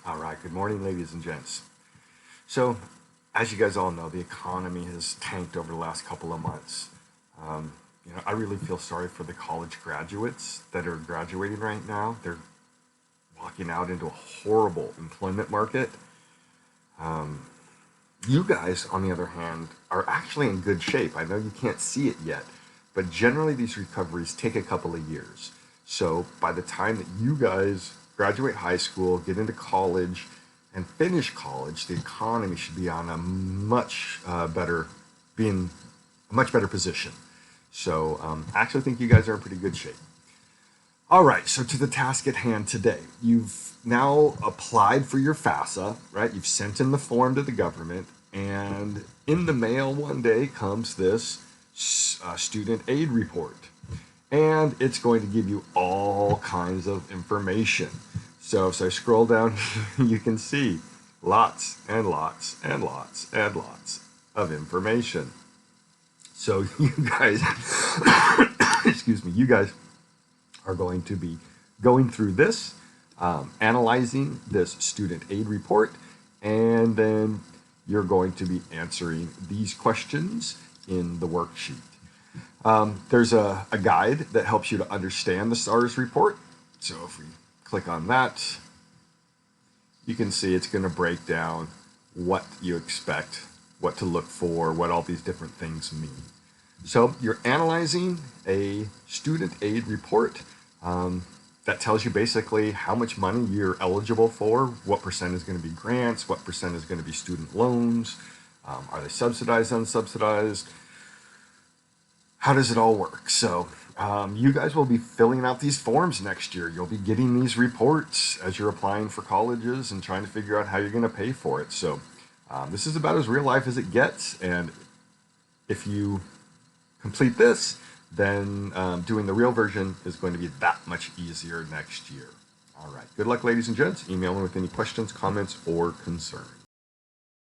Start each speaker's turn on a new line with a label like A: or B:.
A: All right, good morning, ladies and gents. So, as you guys all know, the economy has tanked over the last couple of months. I really feel sorry for the college graduates that are graduating right now. They're walking out into a horrible employment market. You guys, on the other hand, are actually in good shape. I know you can't see it yet, but generally these recoveries take a couple of years. So by the time that you guys graduate high school, get into college, and finish college, the economy should be on a be in a much better position. So I actually think you guys are in pretty good shape. All right, so to the task at hand today. You've now applied for your FAFSA, right? You've sent in the form to the government, and in the mail one day comes this student aid report. And it's going to give you all kinds of information. So if I scroll down, you can see lots and lots and lots and lots of information. So you guys, excuse me, you guys are going to be going through this, analyzing this student aid report, and then you're going to be answering these questions in the worksheet. There's a guide that helps you to understand the STARS report. So if we click on that, you can see it's going to break down what you expect, what to look for, what all these different things mean. So you're analyzing a student aid report that tells you basically how much money you're eligible for, what percent is going to be grants, what percent is going to be student loans, are they subsidized, unsubsidized, how does it all work? So you guys will be filling out these forms next year. You'll be getting these reports as you're applying for colleges and trying to figure out how you're going to pay for it. So this is about as real life as it gets. And if you complete this, then doing the real version is going to be that much easier next year. All right. Good luck, ladies and gents. Email me with any questions, comments, or concerns.